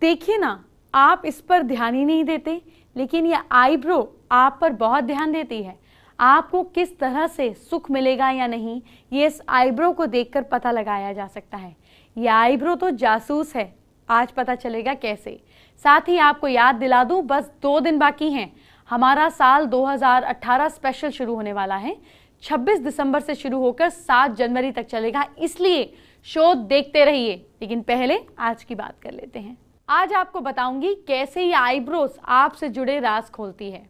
देखिए ना, आप इस पर ध्यान ही नहीं देते, लेकिन ये आईब्रो आप पर बहुत ध्यान देती है। आपको किस तरह से सुख मिलेगा या नहीं, ये इस आईब्रो को देखकर पता लगाया जा सकता है। ये आईब्रो तो जासूस है, आज पता चलेगा कैसे। साथ ही आपको याद दिला दूं, बस 2 दिन बाकी हैं। हमारा साल 2018 स्पेशल शुरू होने वाला है। 26 दिसंबर से शुरू होकर 7 जनवरी तक चलेगा, इसलिए शो देखते रहिए। लेकिन पहले आज की बात कर लेते हैं। आज आपको बताऊंगी कैसे ये आईब्रोज आपसे जुड़े राज खोलती है।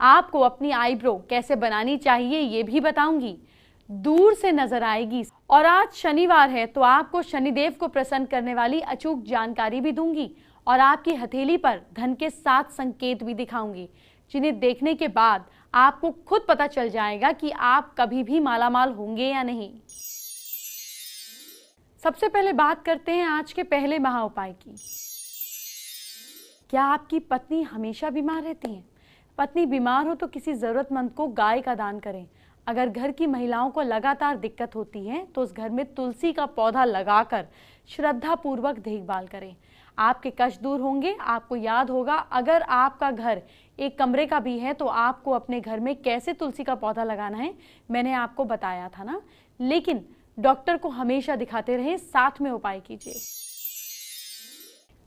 आपको अपनी आईब्रो कैसे बनानी चाहिए ये भी बताऊंगी। दूर से नजर आएगी। और आज शनिवार है तो आपको शनिदेव को प्रसन्न करने वाली अचूक जानकारी भी दूंगी और आपकी हथेली पर धन के 7 संकेत भी दिखाऊंगी, जिन्हें देखने के बाद आपको खुद पता चल जाएगा कि आप कभी भी मालामाल होंगे या नहीं। सबसे पहले बात करते हैं आज के पहले महा उपाय की। क्या आपकी पत्नी हमेशा बीमार रहती है? पत्नी बीमार हो तो किसी जरूरतमंद को गाय का दान करें। अगर घर की महिलाओं को लगातार दिक्कत होती है तो उस घर में तुलसी का पौधा लगाकर श्रद्धा पूर्वक देखभाल करें। आपके कष्ट दूर होंगे। आपको याद होगा, अगर आपका घर एक कमरे का भी है तो आपको अपने घर में कैसे तुलसी का पौधा लगाना है मैंने आपको बताया था ना। लेकिन डॉक्टर को हमेशा दिखाते रहे, साथ में उपाय कीजिए।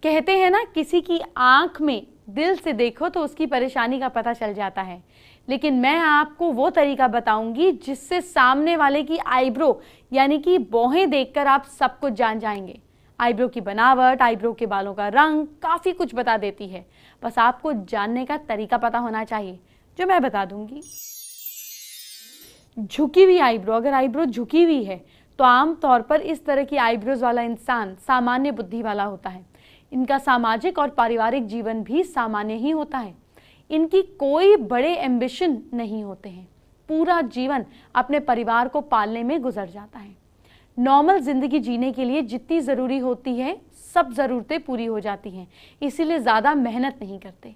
कहते हैं ना, किसी की आंख में दिल से देखो तो उसकी परेशानी का पता चल जाता है। लेकिन मैं आपको वो तरीका बताऊंगी जिससे सामने वाले की आईब्रो यानी कि भौहें देखकर आप सब कुछ जान जाएंगे। आईब्रो की बनावट, आईब्रो के बालों का रंग काफी कुछ बता देती है। बस आपको जानने का तरीका पता होना चाहिए, जो मैं बता दूंगी। झुकी हुई आईब्रो, अगर आईब्रो झुकी हुई है तो आमतौर पर इस तरह की आईब्रोज वाला इंसान सामान्य बुद्धि वाला होता है। इनका सामाजिक और पारिवारिक जीवन भी सामान्य ही होता है। इनकी कोई बड़े एम्बिशन नहीं होते हैं। पूरा जीवन अपने परिवार को पालने में गुजर जाता है। नॉर्मल जिंदगी जीने के लिए जितनी ज़रूरी होती है सब ज़रूरतें पूरी हो जाती हैं, इसीलिए ज़्यादा मेहनत नहीं करते।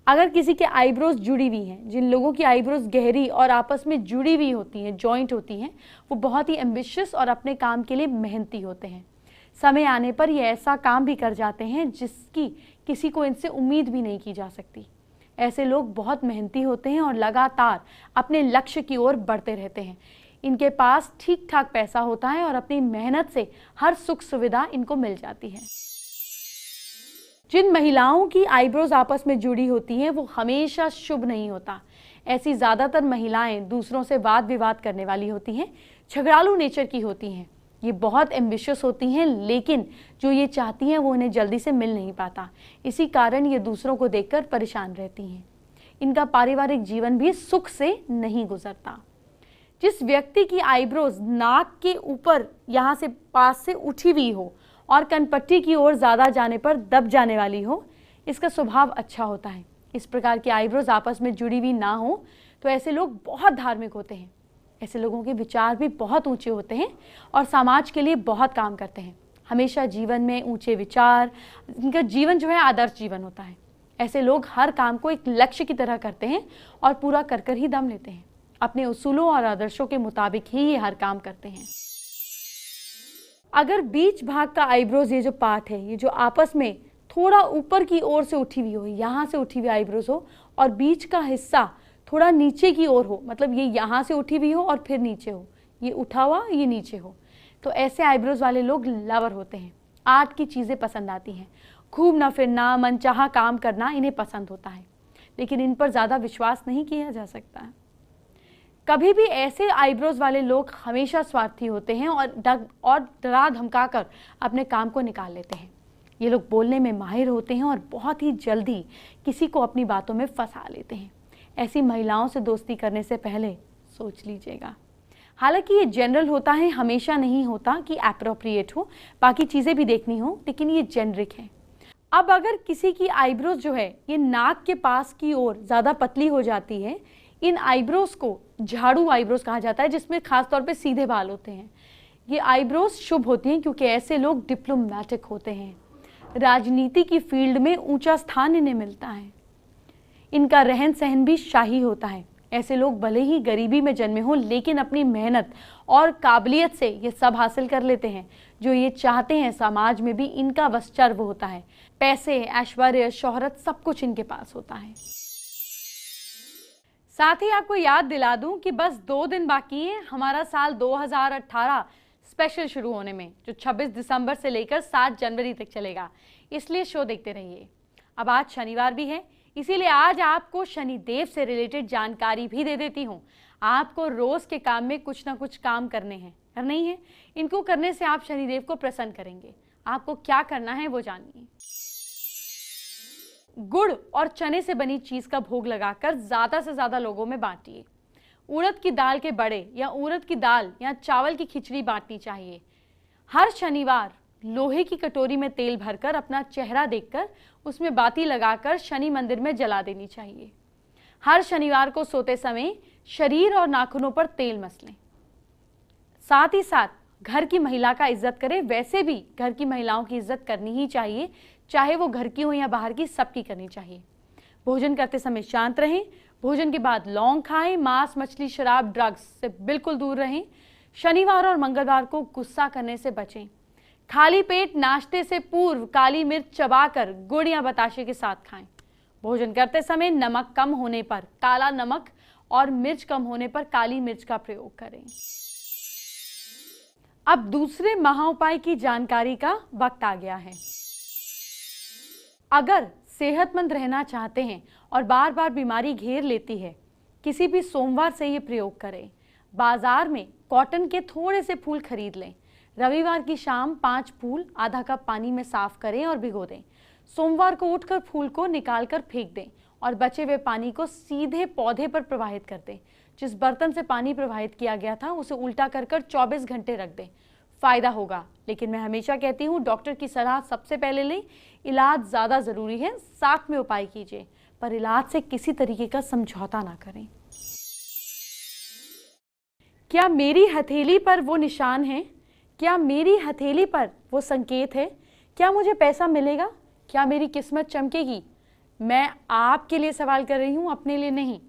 अगर किसी के आईब्रोज जुड़ी हुई हैं, जिन लोगों की आईब्रोज गहरी और आपस में जुड़ी हुई होती हैं, जॉइंट होती हैं, वो बहुत ही एम्बिशियस और अपने काम के लिए मेहनती होते हैं। समय आने पर ये ऐसा काम भी कर जाते हैं जिसकी किसी को इनसे उम्मीद भी नहीं की जा सकती। ऐसे लोग बहुत मेहनती होते हैं और लगातार अपने लक्ष्य की ओर बढ़ते रहते हैं। इनके पास ठीक ठाक पैसा होता है और अपनी मेहनत से हर सुख सुविधा इनको मिल जाती है। जिन महिलाओं की आईब्रोज आपस में जुड़ी होती हैं वो हमेशा शुभ नहीं होता। ऐसी ज़्यादातर महिलाएं दूसरों से वाद विवाद करने वाली होती हैं, झगड़ालू नेचर की होती हैं। ये बहुत एम्बिशियस होती हैं, लेकिन जो ये चाहती हैं वो उन्हें जल्दी से मिल नहीं पाता। इसी कारण ये दूसरों को देखकर परेशान रहती हैं। इनका पारिवारिक जीवन भी सुख से नहीं गुजरता। जिस व्यक्ति की आईब्रोज नाक के ऊपर यहाँ से पास से उठी हुई हो और कनपट्टी की ओर ज़्यादा जाने पर दब जाने वाली हो, इसका स्वभाव अच्छा होता है। इस प्रकार की आईब्रोज आपस में जुड़ी हुई ना हो तो ऐसे लोग बहुत धार्मिक होते हैं। ऐसे लोगों के विचार भी बहुत ऊंचे होते हैं और समाज के लिए बहुत काम करते हैं। हमेशा जीवन में ऊंचे विचार, इनका जीवन जो है आदर्श जीवन होता है। ऐसे लोग हर काम को एक लक्ष्य की तरह करते हैं और पूरा कर कर ही दम लेते हैं। अपने उसूलों और आदर्शों के मुताबिक ही ये हर काम करते हैं। अगर बीच भाग का आईब्रोज, ये जो पार्ट है, ये जो आपस में थोड़ा ऊपर की ओर से उठी हुई हो, यहाँ से उठी हुई आईब्रोज हो और बीच का हिस्सा थोड़ा नीचे की ओर हो, मतलब ये यहाँ से उठी हुई हो और फिर नीचे हो, ये उठा हुआ ये नीचे हो, तो ऐसे आईब्रोज वाले लोग लवर होते हैं। आर्ट की चीज़ें पसंद आती हैं। घूमना फिरना, मनचाहा काम करना इन्हें पसंद होता है, लेकिन इन पर ज़्यादा विश्वास नहीं किया जा सकता। कभी भी ऐसे आईब्रोज वाले लोग हमेशा स्वार्थी होते हैं और डरा धमकाकर अपने काम को निकाल लेते हैं। ये लोग बोलने में माहिर होते हैं और बहुत ही जल्दी किसी को अपनी बातों में फंसा लेते हैं। ऐसी महिलाओं से दोस्ती करने से पहले सोच लीजिएगा। हालांकि ये जनरल होता है, हमेशा नहीं होता कि एप्रोप्रिएट हो, बाकी चीज़ें भी देखनी हो, लेकिन ये जेनरिक है। अब अगर किसी की आईब्रोज जो है ये नाक के पास की ओर ज़्यादा पतली हो जाती है, इन आईब्रोज को झाड़ू आईब्रोज कहा जाता है, जिसमें खास तौर पे सीधे बाल होते हैं। ये आईब्रोज शुभ होती हैं क्योंकि ऐसे लोग डिप्लोमेटिक होते हैं। राजनीति की फील्ड में ऊंचा स्थान इन्हें मिलता है। इनका रहन सहन भी शाही होता है। ऐसे लोग भले ही गरीबी में जन्मे हों, लेकिन अपनी मेहनत और काबिलियत से ये सब हासिल कर लेते हैं जो ये चाहते हैं। समाज में भी इनका वस्चर्व होता है। पैसे, ऐश्वर्य, शोहरत, सब कुछ इनके पास होता है। साथ ही आपको याद दिला दूं कि बस 2 दिन बाकी है हमारा साल 2018 स्पेशल शुरू होने में, जो 26 दिसंबर से लेकर 7 जनवरी तक चलेगा। इसलिए शो देखते रहिए। अब आज शनिवार भी है, इसीलिए आज आपको शनिदेव से रिलेटेड जानकारी भी दे देती हूँ। आपको रोज के काम में कुछ ना कुछ काम करने हैं, करना ही है। इनको करने से आप शनिदेव को प्रसन्न करेंगे। आपको क्या करना है वो जानिए। गुड़ और चने से बनी चीज का भोग लगाकर ज्यादा से ज्यादा लोगों में बांटिए। उड़द की दाल के बड़े या उड़द की दाल या चावल की खिचड़ी बांटनी चाहिए। हर शनिवार लोहे की कटोरी में तेल भरकर अपना चेहरा देखकर उसमें बाती लगाकर शनि मंदिर में जला देनी चाहिए। हर शनिवार को सोते समय शरीर और नाखूनों पर तेल मसलें। साथ ही साथ घर की महिला का इज्जत करें। वैसे भी घर की महिलाओं की इज्जत करनी ही चाहिए, चाहे वो घर की हो या बाहर की, सबकी करनी चाहिए। भोजन करते समय शांत रहें। भोजन के बाद लौंग खाएं। मांस, मछली, शराब, ड्रग्स से बिल्कुल दूर रहें। शनिवार और मंगलवार को गुस्सा करने से बचें। खाली पेट नाश्ते से पूर्व काली मिर्च चबाकर गुड़ या बताशे के साथ खाएं। भोजन करते समय नमक कम होने पर काला नमक और मिर्च कम होने पर काली मिर्च का प्रयोग करें। अब दूसरे महाउपाय की जानकारी का वक्त आ गया है। अगर सेहतमंद रहना चाहते हैं और बार बार बीमारी घेर लेती है, किसी भी सोमवार से ये प्रयोग करें। बाजार में कॉटन के थोड़े से फूल खरीद लें। रविवार की शाम 5 फूल आधा कप पानी में साफ करें और भिगो दें। सोमवार को उठकर फूल को निकालकर फेंक दें और बचे हुए पानी को सीधे पौधे पर प्रवाहित कर दें। जिस बर्तन से पानी प्रवाहित किया गया था उसे उल्टा कर 24 घंटे रख दें। फायदा होगा, लेकिन मैं हमेशा कहती हूँ डॉक्टर की सलाह सबसे पहले लें। इलाज ज़्यादा ज़रूरी है, साथ में उपाय कीजिए, पर इलाज से किसी तरीके का समझौता ना करें। क्या मेरी हथेली पर वो निशान है? क्या मेरी हथेली पर वो संकेत है? क्या मुझे पैसा मिलेगा? क्या मेरी किस्मत चमकेगी? मैं आपके लिए सवाल कर रही हूँ, अपने लिए नहीं।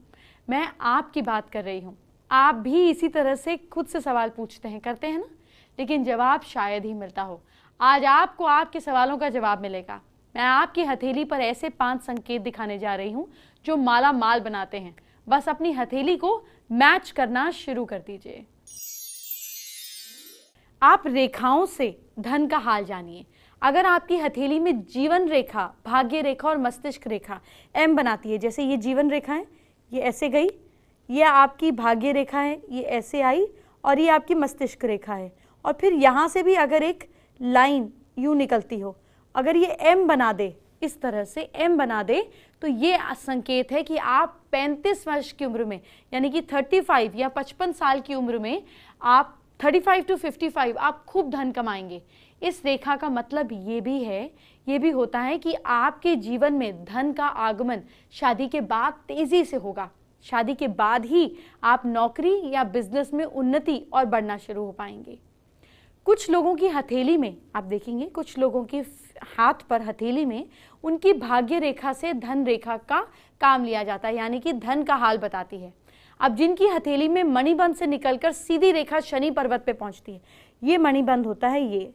मैं आपकी बात कर रही हूँ। आप भी इसी तरह से खुद से सवाल पूछते हैं, करते हैं ना, लेकिन जवाब शायद ही मिलता हो। आज आपको आपके सवालों का जवाब मिलेगा। मैं आपकी हथेली पर ऐसे 5 संकेत दिखाने जा रही हूँ जो माला माल बनाते हैं। बस अपनी हथेली को मैच करना शुरू कर दीजिए। आप रेखाओं से धन का हाल जानिए। अगर आपकी हथेली में जीवन रेखा, भाग्य रेखा और मस्तिष्क रेखा एम बनाती है, जैसे ये जीवन रेखा है, ये ऐसे गई, ये आपकी भाग्य रेखा है, ये ऐसे आई, और ये आपकी मस्तिष्क रेखा है, और फिर यहाँ से भी अगर एक लाइन यूँ निकलती हो, अगर ये एम बना दे, इस तरह से एम बना दे, तो ये संकेत है कि आप 35 वर्ष की उम्र में, यानी कि 35 या 55 साल की उम्र में, आप 35 to 55 आप खूब धन कमाएंगे। इस रेखा का मतलब ये भी होता है कि आपके जीवन में धन का आगमन शादी के बाद तेजी से होगा। शादी के बाद ही आप नौकरी या बिजनेस में उन्नति और बढ़ना शुरू हो पाएंगे। कुछ लोगों की हथेली में, आप देखेंगे कुछ लोगों के हाथ पर हथेली में उनकी भाग्य रेखा से धन रेखा का काम लिया जाता है, यानी कि धन का हाल बताती है। अब जिनकी हथेली में मणिबंध से निकलकर सीधी रेखा शनि पर्वत पे पहुंचती है, ये मणिबंध होता है, ये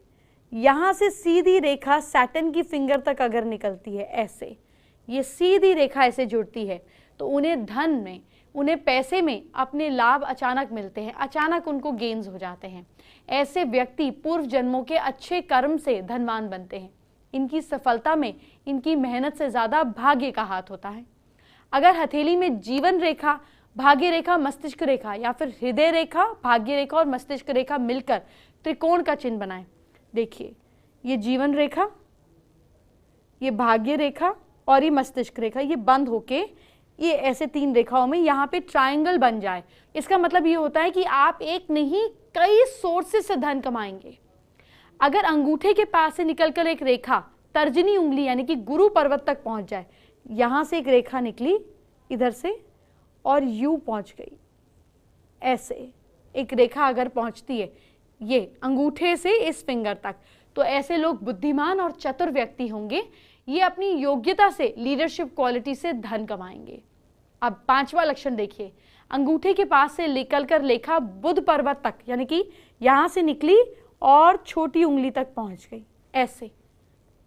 यहाँ से सीधी रेखा सैटर्न की फिंगर तक अगर निकलती है ऐसे, ये सीधी रेखा ऐसे जुड़ती है, तो उन्हें धन में, उन्हें पैसे में अपने लाभ अचानक मिलते हैं, अचानक उनको गेन्स हो जाते हैं। ऐसे व्यक्ति पूर्व जन्मों के अच्छे कर्म से धनवान बनते हैं। इनकी सफलता में इनकी मेहनत से ज़्यादा भाग्य का हाथ होता है। अगर हथेली में जीवन रेखा, भाग्य रेखा, मस्तिष्क रेखा या फिर हृदय रेखा, भाग्य रेखा और मस्तिष्क रेखा मिलकर त्रिकोण का चिन्ह बनाएं। देखिए, ये जीवन रेखा, ये भाग्य रेखा और ये मस्तिष्क रेखा, ये बंद होके ये ऐसे 3 रेखाओं में यहाँ पे ट्रायंगल बन जाए। इसका मतलब ये होता है कि आप एक नहीं कई सोर्सेस से धन कमाएंगे। अगर अंगूठे के पास से निकलकर एक रेखा तर्जनी उंगली यानी कि गुरु पर्वत तक पहुंच जाए, यहाँ से एक रेखा निकली इधर से और यूं पहुंच गई, ऐसे एक रेखा अगर पहुंचती है ये अंगूठे से इस फिंगर तक, तो ऐसे लोग बुद्धिमान और चतुर व्यक्ति होंगे। ये अपनी योग्यता से, लीडरशिप क्वालिटी से धन कमाएंगे। अब 5वां लक्षण देखिए, अंगूठे के पास से निकलकर रेखा बुध पर्वत तक, यानी कि यहां से निकली और छोटी उंगली तक पहुंच गई, ऐसे।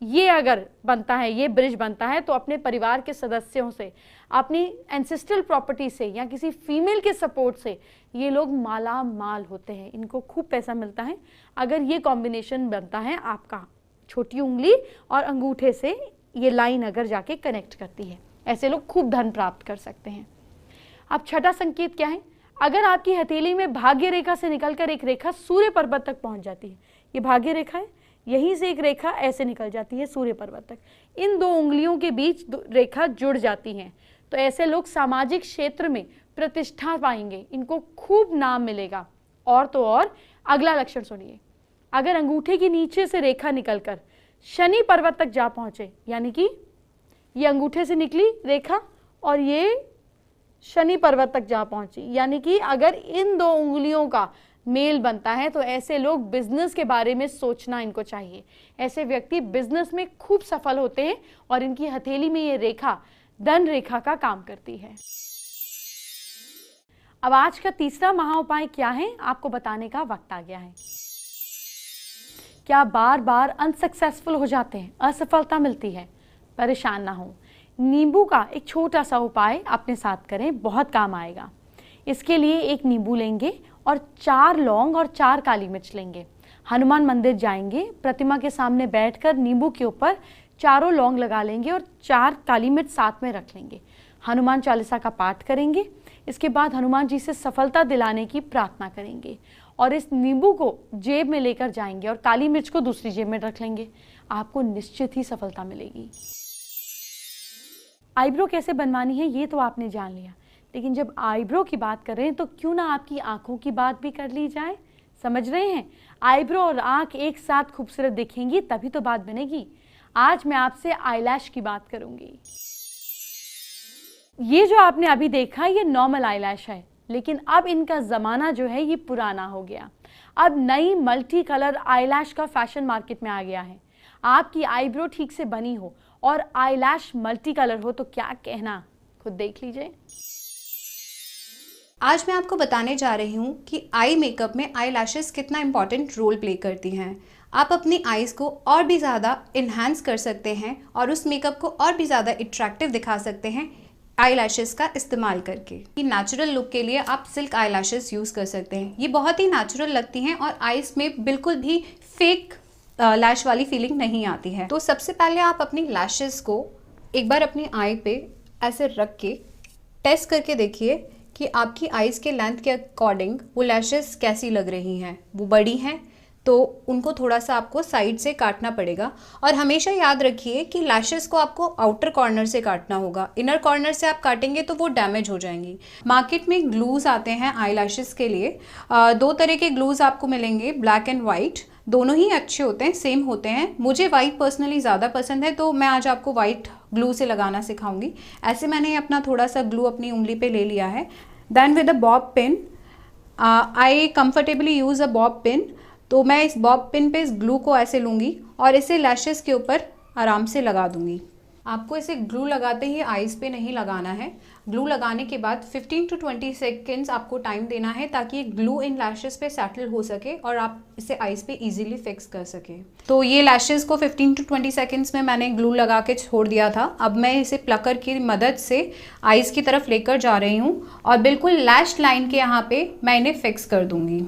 ये अगर बनता है, ये ब्रिज बनता है, तो अपने परिवार के सदस्यों से, अपनी एंसेस्ट्रल प्रॉपर्टी से या किसी फीमेल के सपोर्ट से ये लोग माला माल होते हैं, इनको खूब पैसा मिलता है अगर ये कॉम्बिनेशन बनता है आपका। छोटी उंगली और अंगूठे से ये लाइन अगर जाके कनेक्ट करती है, ऐसे लोग खूब धन प्राप्त कर सकते हैं। अब छठा संकेत क्या है, अगर आपकी हथेली में भाग्य रेखा से निकलकर एक रेखा सूर्य पर्वत तक पहुंच जाती है, ये भाग्य रेखा है, यहीं से एक रेखा ऐसे निकल जाती है सूर्य पर्वत तक, इन दो उंगलियों के बीच रेखा जुड़ जाती है, तो ऐसे लोग सामाजिक क्षेत्र में प्रतिष्ठा पाएंगे, इनको खूब नाम मिलेगा। और तो और अगला लक्षण सुनिए, अगर अंगूठे के नीचे से रेखा निकलकर शनि पर्वत तक जा पहुंचे, यानी कि ये अंगूठे से निकली रेखा और ये शनि पर्वत तक जा पहुंची, यानी कि अगर इन दो उंगलियों का मेल बनता है तो ऐसे लोग बिजनेस के बारे में सोचना इनको चाहिए। ऐसे व्यक्ति बिजनेस में खूब सफल होते हैं और इनकी हथेली में ये रेखा धन रेखा का काम करती है। अब आज का तीसरा महाउपाय क्या है, आपको बताने का वक्त आ गया है। क्या बार बार अनसक्सेसफुल हो जाते हैं, असफलता मिलती है? परेशान ना हो, नींबू का एक छोटा सा उपाय अपने साथ करें, बहुत काम आएगा। इसके लिए एक नींबू लेंगे और 4 लौंग और 4 काली मिर्च लेंगे। हनुमान मंदिर जाएंगे, प्रतिमा के सामने बैठकर नींबू के ऊपर 4 लौंग लगा लेंगे और 4 काली मिर्च साथ में रख लेंगे। हनुमान चालीसा का पाठ करेंगे। इसके बाद हनुमान जी से सफलता दिलाने की प्रार्थना करेंगे और इस नींबू को जेब में लेकर जाएंगे और काली मिर्च को दूसरी जेब में रख लेंगे। आपको निश्चित ही सफलता मिलेगी। आईब्रो कैसे बनवानी है ये तो आपने जान लिया, लेकिन जब आईब्रो की बात कर रहे हैं तो क्यों ना आपकी आंखों की बात भी कर ली जाए। समझ रहे हैं, आईब्रो और आंख एक साथ खूबसूरत दिखेंगी तभी तो बात बनेगी। आज मैं आपसे आईलैश की बात करूंगी। ये जो आपने अभी देखा ये नॉर्मल आईलैश है, लेकिन अब इनका जमाना जो है ये पुराना हो गया। अब नई मल्टी कलर आईलैश का फैशन मार्केट में आ गया है। आपकी आईब्रो ठीक से बनी हो और आईलैश मल्टी कलर हो तो क्या कहना, खुद देख लीजिए। आज मैं आपको बताने जा रही हूँ कि आई मेकअप में आई लैशेस कितना इम्पॉर्टेंट रोल प्ले करती हैं। आप अपनी आईज़ को और भी ज़्यादा इन्हांस कर सकते हैं और उस मेकअप को और भी ज़्यादा अट्रैक्टिव दिखा सकते हैं आई लैशेस का इस्तेमाल करके। नेचुरल लुक के लिए आप सिल्क आई लैशेस यूज़ कर सकते हैं। ये बहुत ही नेचुरल लगती हैं और आईज़ में बिल्कुल भी फेक लैश वाली फीलिंग नहीं आती है। तो सबसे पहले आप अपनी लैशेस को एक बार अपनी आई पे ऐसे रख के टेस्ट करके देखिए कि आपकी आईज़ के लेंथ के अकॉर्डिंग वो लैशेस कैसी लग रही हैं। वो बड़ी हैं तो उनको थोड़ा सा आपको साइड से काटना पड़ेगा। और हमेशा याद रखिए कि लैशेस को आपको आउटर कॉर्नर से काटना होगा। इनर कॉर्नर से आप काटेंगे तो वो डैमेज हो जाएंगी। मार्केट में ग्लूज़ आते हैं आई लैशेस के लिए। 2 तरह के ग्लूज़ आपको मिलेंगे, ब्लैक एंड वाइट। दोनों ही अच्छे होते हैं, सेम होते हैं। मुझे वाइट पर्सनली ज़्यादा पसंद है तो मैं आज आपको वाइट ग्लू से लगाना सिखाऊंगी। ऐसे मैंने अपना थोड़ा सा ग्लू अपनी उंगली पे ले लिया है। Then with a bob pin I comfortably use a bob pin. तो मैं इस बॉब पिन पे इस ग्लू को ऐसे लूँगी और इसे लैशेस के ऊपर आराम से लगा दूँगी। आपको इसे ग्लू लगाते ही आईज़ पे नहीं लगाना है। ग्लू लगाने के बाद 15 to 20 सेकेंड्स आपको टाइम देना है ताकि ग्लू इन लैशेस पे सेटल हो सके और आप इसे आईज़ पे इजीली फिक्स कर सके। तो ये लैशेस को 15 to 20 सेकेंड्स में मैंने ग्लू लगा के छोड़ दिया था। अब मैं इसे प्लकर की मदद से आईज़ की तरफ लेकर जा रही हूँ और बिल्कुल लैश लाइन के यहाँ पे मैं इन्हें फिक्स कर दूँगी।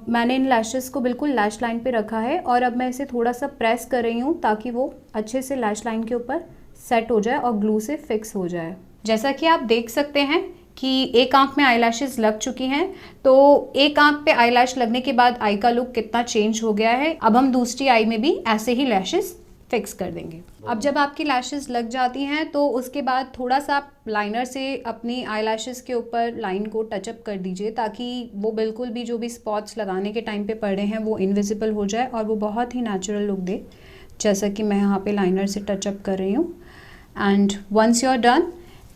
मैंने इन लैशेस को बिल्कुल लैश लाइन पे रखा है और अब मैं इसे थोड़ा सा प्रेस कर रही हूँ ताकि वो अच्छे से लैश लाइन के ऊपर सेट हो जाए और ग्लू से फिक्स हो जाए। जैसा कि आप देख सकते हैं कि एक आंख में आई लैशेस लग चुकी हैं। तो एक आंख पे आई लैश लगने के बाद आई का लुक कितना चेंज हो गया है। अब हम दूसरी आई में भी ऐसे ही लैशेस फिक्स कर देंगे। अब जब आपकी लैशेस लग जाती हैं तो उसके बाद थोड़ा सा आप लाइनर से अपनी आई लैशेस के ऊपर लाइन को टचअप कर दीजिए ताकि वो बिल्कुल भी जो भी स्पॉट्स लगाने के टाइम पे पड़ रहे हैं वो इनविजिबल हो जाए और वो बहुत ही नेचुरल लुक दे, जैसा कि मैं यहाँ पे लाइनर से टचअप कर रही हूँ। And once you are done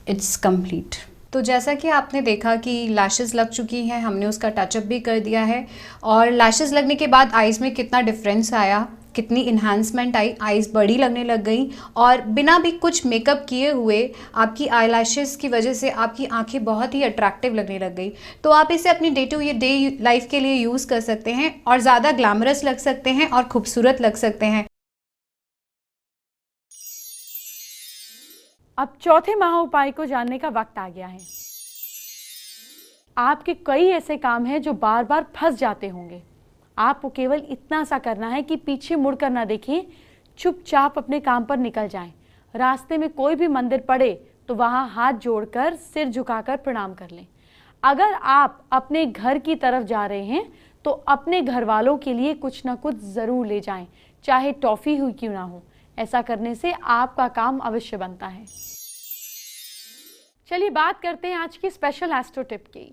it's complete. तो जैसा कि आपने देखा कि लैशेस लग चुकी हैं, हमने उसका टचअप भी कर दिया है और लैशेस लगने के बाद आईज़ में कितना डिफरेंस आया कितनी इन्हांसमेंट आई, आईज बड़ी लगने लग गई और बिना भी कुछ मेकअप किए हुए आपकी आई लैशेज़ की वजह से आपकी आंखें बहुत ही अट्रैक्टिव लगने लग गई। तो आप इसे अपनी डे टू डे लाइफ के लिए यूज़ कर सकते हैं और ज़्यादा ग्लैमरस लग सकते हैं और खूबसूरत लग सकते हैं। अब चौथे महा उपाय को जानने का वक्त आ गया है। आपके कई ऐसे काम हैं जो बार बार फंस जाते होंगे। आपको केवल इतना सा करना है कि पीछे मुड़कर ना देखें, चुपचाप अपने काम पर निकल जाएं। रास्ते में कोई भी मंदिर पड़े तो वहां हाथ जोड़कर सिर झुकाकर प्रणाम कर लें। अगर आप अपने घर की तरफ जा रहे हैं तो अपने घर वालों के लिए कुछ ना कुछ जरूर ले जाएं, चाहे टॉफी हुई क्यों ना हो। ऐसा करने से आपका काम अवश्य बनता है। चलिए बात करते हैं आज की स्पेशल एस्ट्रो टिप की।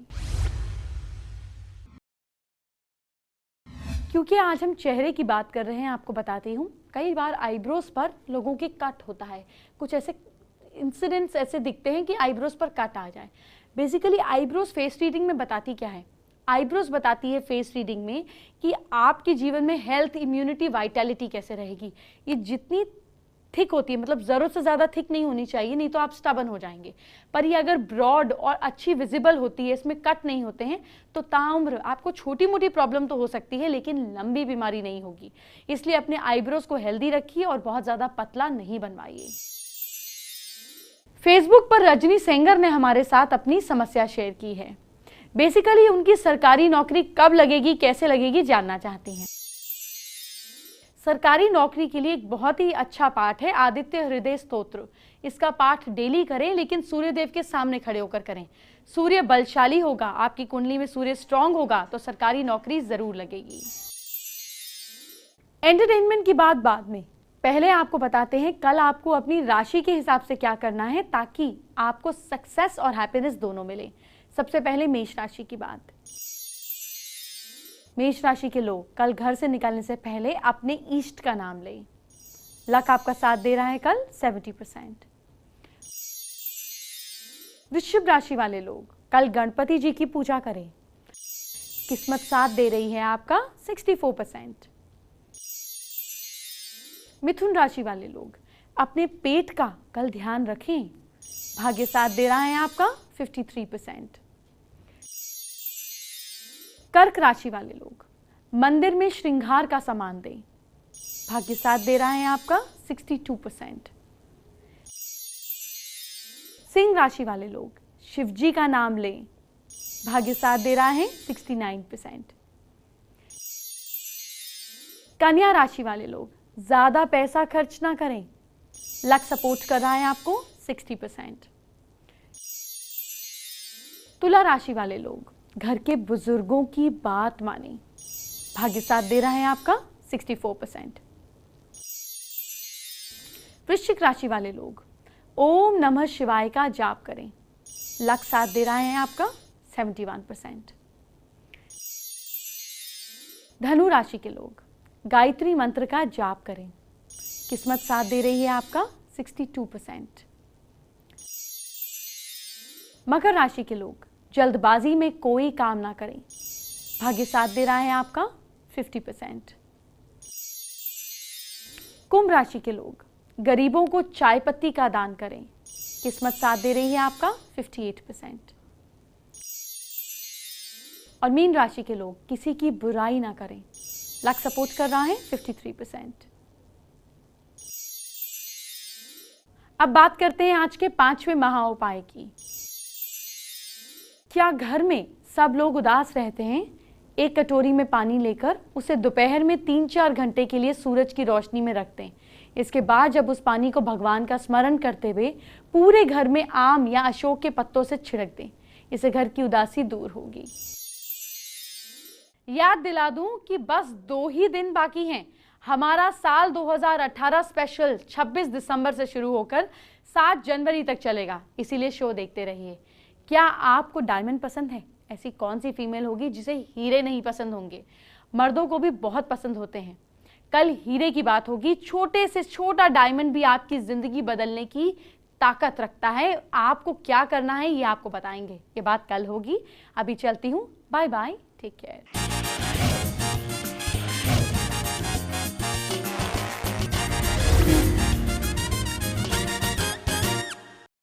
क्योंकि आज हम चेहरे की बात कर रहे हैं, आपको बताती हूँ, कई बार आईब्रोज पर लोगों के कट होता है। कुछ ऐसे इंसिडेंट्स ऐसे दिखते हैं कि आईब्रोज पर कट आ जाए। बेसिकली आईब्रोज फेस रीडिंग में बताती क्या है? आईब्रोज बताती है फेस रीडिंग में कि आपके जीवन में हेल्थ, इम्यूनिटी, वाइटैलिटी कैसे रहेगी। ये जितनी थिक होती है, मतलब ज़रूरत से ज़्यादा थिक नहीं होनी चाहिए, नहीं तो आप स्टबन हो जाएंगे। पर ये अगर ब्रॉड और अच्छी विजिबल होती है, इसमें कट नहीं होते हैं, तो ताउम्र आपको छोटी मोटी प्रॉब्लम तो हो सकती है लेकिन लंबी बीमारी नहीं होगी। इसलिए अपने आईब्रोज को हेल्दी रखिए और बहुत ज़्यादा पतला नहीं बनवाइए। फेसबुक पर रजनी सेंगर ने हमारे साथ अपनी समस्या शेयर की है। बेसिकली उनकी सरकारी नौकरी कब लगेगी, कैसे लगेगी, जानना चाहती हैं। सरकारी नौकरी के लिए एक बहुत ही अच्छा पाठ है आदित्य हृदय स्तोत्र। इसका पाठ डेली करें, लेकिन सूर्य देव के सामने खड़े होकर करें। सूर्य बलशाली होगा, आपकी कुंडली में सूर्य स्ट्रांग होगा तो सरकारी नौकरी जरूर लगेगी। एंटरटेनमेंट की बात बाद में, पहले आपको बताते हैं कल आपको अपनी राशि के हिसाब से क्या करना है ताकि आपको सक्सेस और हैप्पीनेस दोनों मिले। सबसे पहले मेष राशि की बात। मेष राशि के लोग कल घर से निकलने से पहले अपने इष्ट का नाम लें। लक आपका साथ दे रहा है कल 70%। वृश्चिक राशि वाले लोग कल गणपति जी की पूजा करें। किस्मत साथ दे रही है आपका 64%। मिथुन राशि वाले लोग अपने पेट का कल ध्यान रखें। भाग्य साथ दे रहा है आपका 53%। कर्क राशि वाले लोग मंदिर में श्रृंगार का सामान दें। भाग्य साथ दे रहा है आपका 62%। सिंह राशि वाले लोग शिवजी का नाम लें। भाग्य साथ दे रहा है 69%। कन्या राशि वाले लोग ज्यादा पैसा खर्च ना करें। लक सपोर्ट कर रहा है आपको 60%। तुला राशि वाले लोग घर के बुजुर्गों की बात माने। भाग्य साथ दे रहा है आपका 64%। वृश्चिक राशि वाले लोग ओम नमः शिवाय का जाप करें। लक साथ दे रहा है आपका 71%। धनु राशि के लोग गायत्री मंत्र का जाप करें। किस्मत साथ दे रही है आपका 62%। मकर राशि के लोग जल्दबाजी में कोई काम ना करें। भाग्य साथ दे रहा है आपका 50%। कुंभ राशि के लोग गरीबों को चाय पत्ती का दान करें। किस्मत साथ दे रही है आपका 58%। और मीन राशि के लोग किसी की बुराई ना करें। लक सपोर्ट कर रहा है 53%। अब बात करते हैं आज के 5वें महा उपाय की। क्या घर में सब लोग उदास रहते हैं? एक कटोरी में पानी लेकर उसे दोपहर में 3-4 घंटे के लिए सूरज की रोशनी में रख दें। इसके बाद जब उस पानी को भगवान का स्मरण करते हुए पूरे घर में आम या अशोक के पत्तों से छिड़क दें। इससे घर की उदासी दूर होगी। याद दिला दूं कि बस 2 ही दिन बाकी हैं। हमारा साल 2018 स्पेशल 26 दिसंबर से शुरू होकर 7 जनवरी तक चलेगा, इसीलिए शो देखते रहिए। क्या आपको डायमंड पसंद है? ऐसी कौन सी फीमेल होगी जिसे हीरे नहीं पसंद होंगे? मर्दों को भी बहुत पसंद होते हैं। कल हीरे की बात होगी। छोटे से छोटा डायमंड भी आपकी जिंदगी बदलने की ताकत रखता है। आपको क्या करना है ये आपको बताएंगे। ये बात कल होगी। अभी चलती हूँ, बाय बाय, टेक केयर।